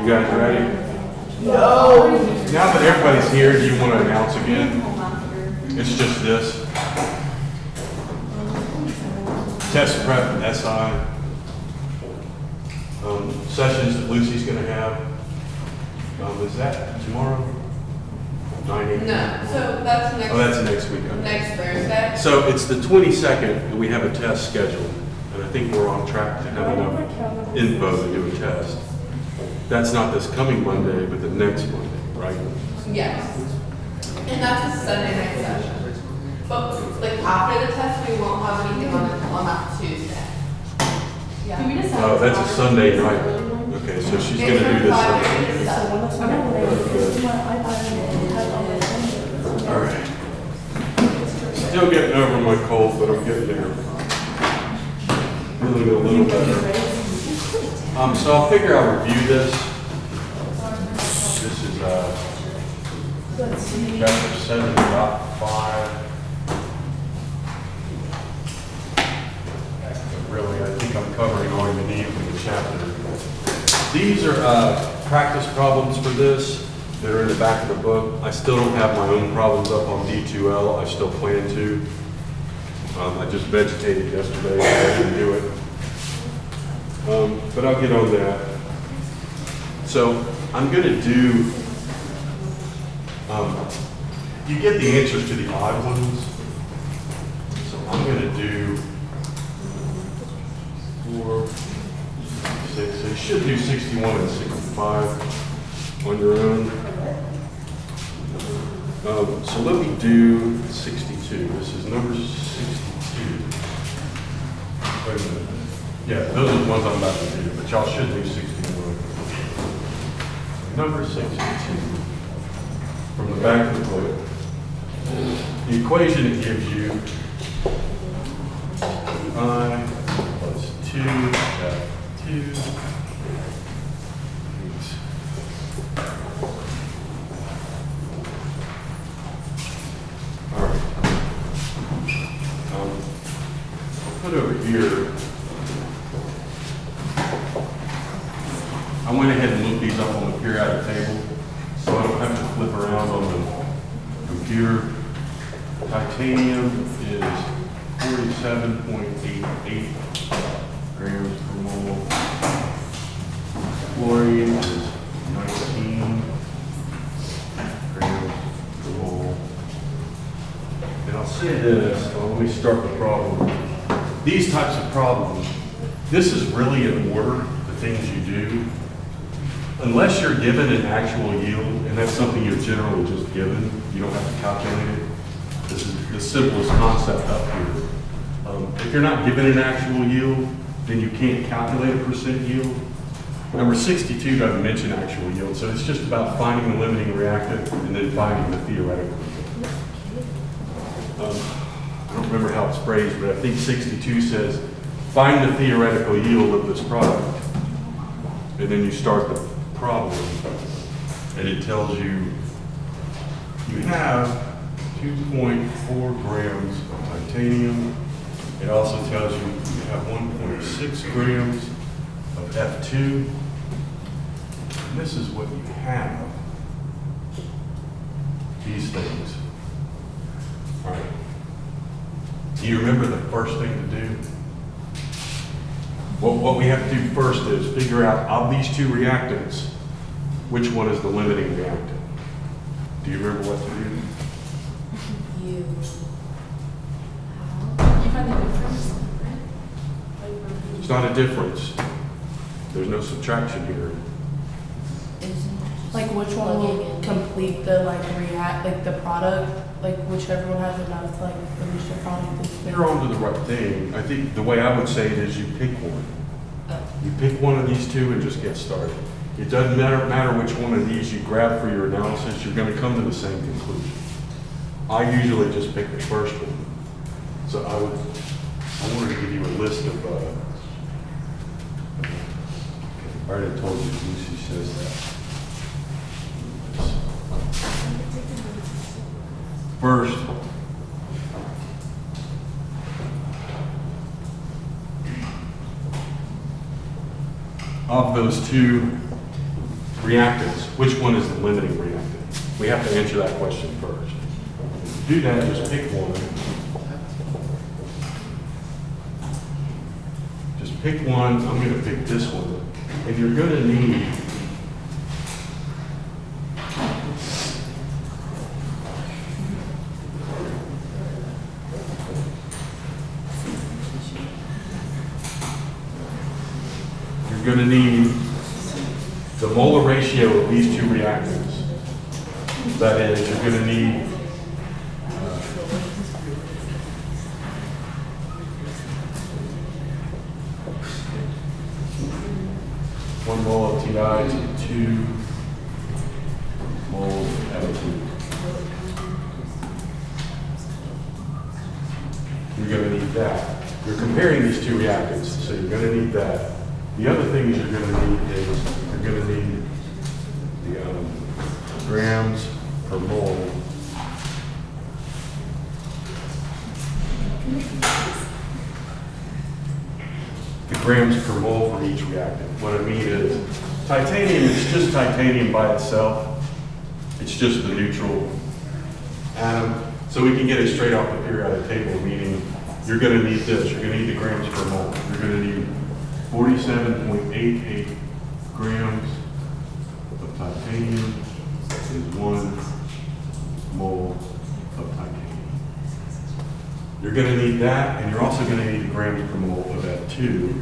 You guys ready? No. Now that everybody's here, do you want to announce again? It's just this. Test prep and SI. Sessions that Lucy's going to have. Is that tomorrow? 9 a.m.? No, so that's next. Oh, that's next week. Okay. Next Thursday. So it's the 22nd, and we have a test scheduled. And I think we're on track to have enough info to do a test. That's not this coming Monday, but the next Monday, right? Yes. And that's a Sunday night session. But like after the test, we won't have anything on that Tuesday. Yeah. Oh, that's a Sunday night. Okay, so she's going to do this Sunday. All right. Still getting over my cold, but I'm getting there. Feeling a little better. So I'll figure I'll review this. This is chapter 7.5. Really, I think I'm covering all you need for the chapter. These are practice problems for this that are in the back of the book. I still don't have my own problems up on D2L. I still plan to. I just vegetated yesterday, so I didn't do it. But I'll get on that. So I'm going to do, you get the answers to the odd ones. So I'm going to do 4, 6, so you should do 61 and 65 on your own. So let me do 62. This is number 62. Wait a minute. Yeah, those are the ones I'm about to do, but y'all should do 61. Number 62. From the back of the book. The equation it gives you, I plus 2, F2, all right. I'll put over here. I went ahead and looked these up on the periodic table, so I don't have to flip around on the computer. Titanium is 47.88 grams per mole. Fluorine is 19 grams per mole. And I'll say this, let me start the problem. These types of problems, this is really in order, the things you do. Unless you're given an actual yield, and that's something you're generally just given, you don't have to calculate it. This is the simplest concept up here. If you're not given an actual yield, then you can't calculate a percent yield. Number 62 doesn't mention actual yield, so it's just about finding the limiting reactant and then finding the theoretical yield. I don't remember how it's phrased, but I think 62 says, find the theoretical yield of this product. And then you start the problem, and it tells you you have 2.4 grams of titanium. It also tells you you have 1.6 grams of F2. And this is what you have. These things. All right. Do you remember the first thing to do? What we have to do first is figure out, of these two reactants, which one is the limiting reactant. Do you remember what to do? You. You find the difference, right? It's not a difference. There's no subtraction here. Like which one will complete the like react, like the product, like whichever one has enough to like finish the product. You're on to the right thing. I think the way I would say it is you pick one. You pick one of these two and just get started. It doesn't matter which one of these you grab for your analysis, you're going to come to the same conclusion. I usually just pick the first one. So I wanted to give you a list of, I already told you Lucy says that. First, of those two reactants, which one is the limiting reactant? We have to answer that question first. To do that, just pick one. Just pick one. I'm going to pick this one. And you're going to need the molar ratio of these two reactants. That is, you're going to need one mole of TI to 2 moles of F2. You're going to need that. You're comparing these two reactants, so you're going to need that. The other things you're going to need is you're going to need the grams per mole. The grams per mole for each reactant. What I mean is titanium is just titanium by itself. It's just the neutral atom. So we can get it straight off the periodic table, meaning you're going to need this. You're going to need the grams per mole. You're going to need 47.88 grams of titanium is 1 mole of titanium. You're going to need that, and you're also going to need the grams per mole of F2.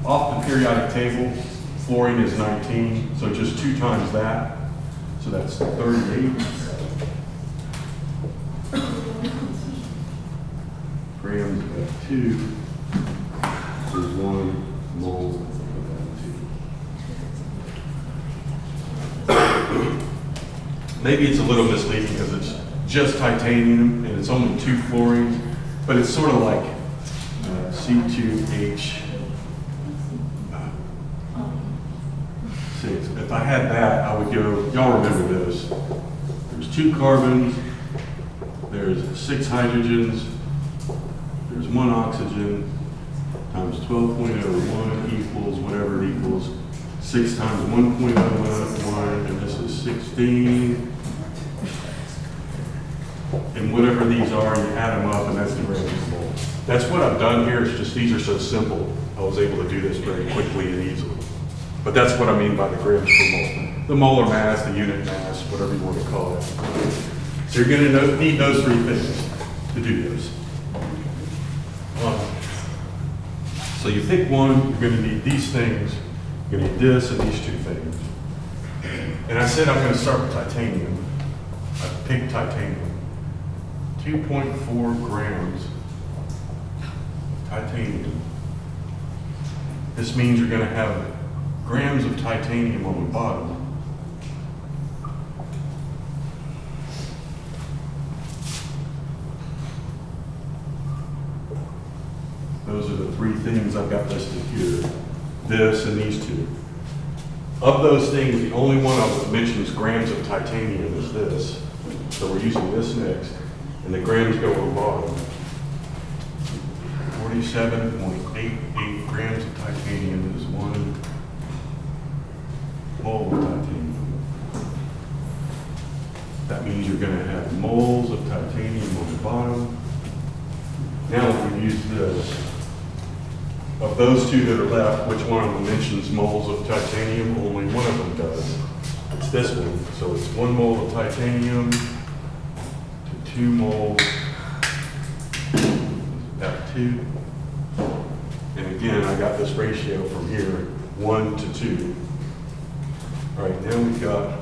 Off the periodic table, fluorine is 19, so just 2 times that. So that's 38 grams of F2 is 1 mole of F2. Maybe it's a little misleading because it's just titanium and it's only 2 fluorines, but it's sort of like C2H6. If I had that, I would go, y'all remember this. There's 2 carbons, there's 6 hydrogens, there's 1 oxygen, times 12.01 equals whatever it equals. 6 times 1.01, and this is 16. And whatever these are, you add them up, and that's the grams per mole. That's what I've done here. It's just these are so simple. I was able to do this very quickly and easily. But that's what I mean by the grams per mole. The molar mass, the unit mass, whatever you want to call it. So you're going to need those 3 things to do this. So you pick one, you're going to need these things, you're going to need this and these 2 things. And I said I'm going to start with titanium. I picked titanium. 2.4 grams titanium. This means you're going to have grams of titanium on the bottom. Those are the 3 things I've got listed here. This and these 2. Of those things, the only one I mentions grams of titanium is this. So we're using this next. And the grams go on the bottom. 47.88 grams of titanium is 1 mole of titanium. That means you're going to have moles of titanium on the bottom. Now, if we use this, of those two that are left, which one of them mentions moles of titanium? Only one of them does. It's this one. So it's 1 mole of titanium to 2 moles F2. And again, I got this ratio from here, 1 to 2. All right, now we've got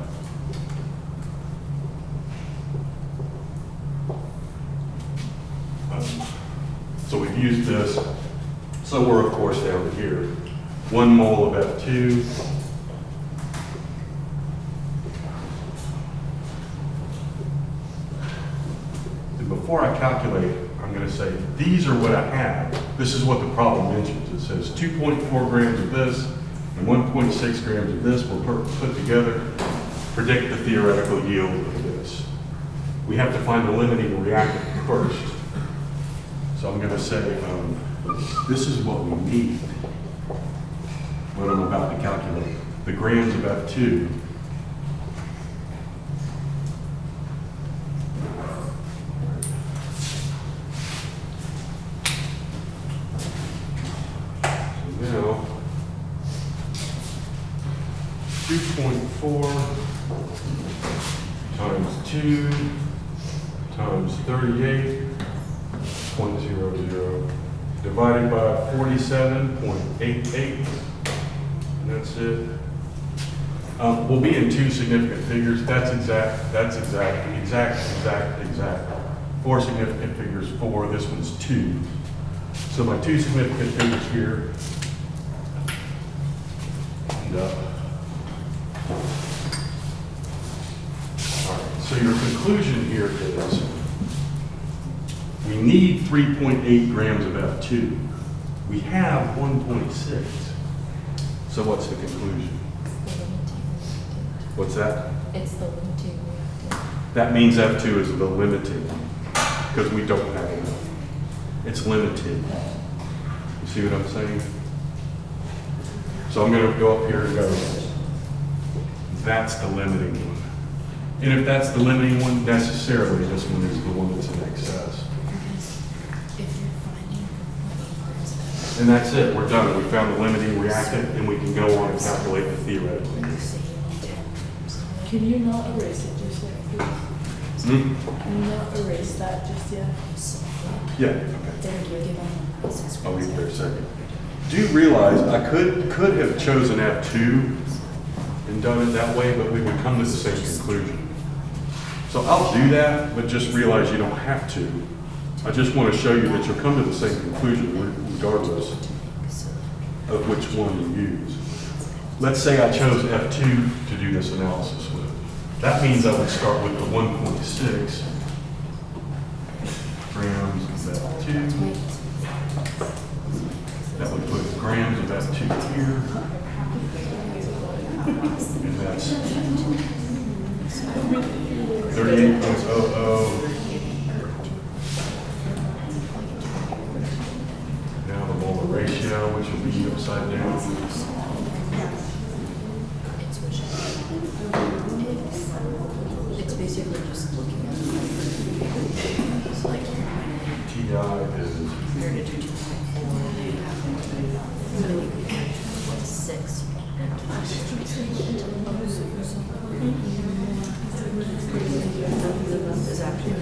so we've used this. So we're of course down to here. 1 mole of F2. And before I calculate, I'm going to say, these are what I have. This is what the problem mentions. It says 2.4 grams of this and 1.6 grams of this were put together. Predict the theoretical yield of this. We have to find the limiting reactant first. So I'm going to say, this is what we need, what I'm about to calculate. The grams of F2. So now, 2.4 times 2 times 38.00 divided by 47.88, and that's it. We'll be in 2 significant figures. That's exact. 4 significant figures, 4. This one's 2. So my 2 significant figures here end up. All right. So your conclusion here is we need 3.8 grams of F2. We have 1.6. So what's the conclusion? What's that? It's the limiting reactant. That means F2 is the limiting, because we don't have enough. It's limited. You see what I'm saying? So I'm going to go up here and go, that's the limiting one. And if that's the limiting one, necessarily this one is the one that's in excess. If you're finding 1.8 grams of F, And that's it, we're done. We found the limiting reactant, and we can go on and calculate the theoretical. you say you need 10 grams. Can you not erase it just yet, please? Can you not erase that just yet? So, Yeah, okay. then you're given 1.6 I'll leave it there a grams. second. Do you realize I could have chosen F2 and done it that way, but we would come to the same conclusion. So I'll do that, but just realize you don't have to. I just want to show you that you'll come to the same conclusion regardless of which one you use. Let's say I chose F2 to do this analysis with. That means I would start with the 1.6 grams of F2. That would put grams of F2 here. And that's 38.00. Now the molar ratio, which will be upside down. It's which it's basically just looking at it's like TI is compared to 2.4, you have 1.6. Is actually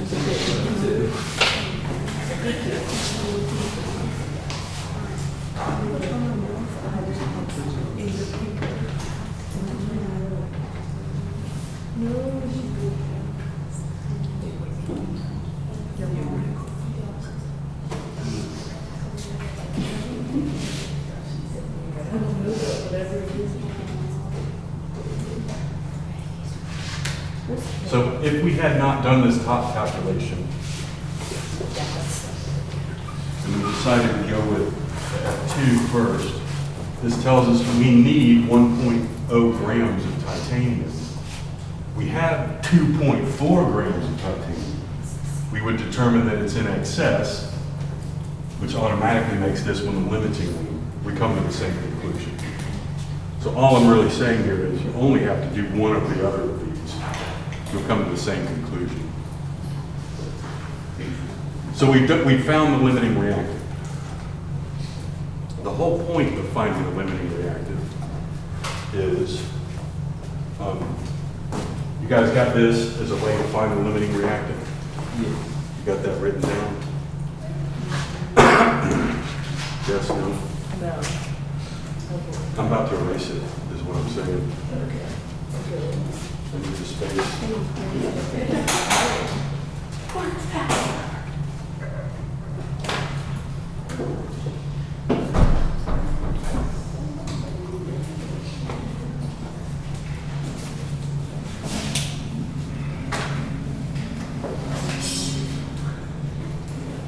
so if we had not done this top calculation, and we decided to go with F2 first, this tells us we need 1.0 grams of titanium. We have 2.4 grams of titanium. We would determine that it's in excess, which automatically makes this one the limiting one, we come to the same conclusion. So all I'm really saying here is you only have to do one of the other of these. You'll come to the same conclusion. So we found the limiting reactant. The whole point of finding the limiting reactant is, you guys got this as a way to find the limiting reactant? You got that written down? Yes, no? No. I'm about to erase it, is what I'm saying. Okay. I need the space.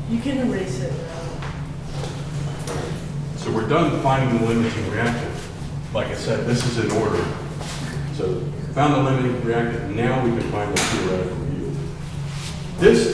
You can erase it now. So we're done finding the limiting reactant. Like I said, this is in order. So found the limiting reactant, now we can find the theoretical yield. This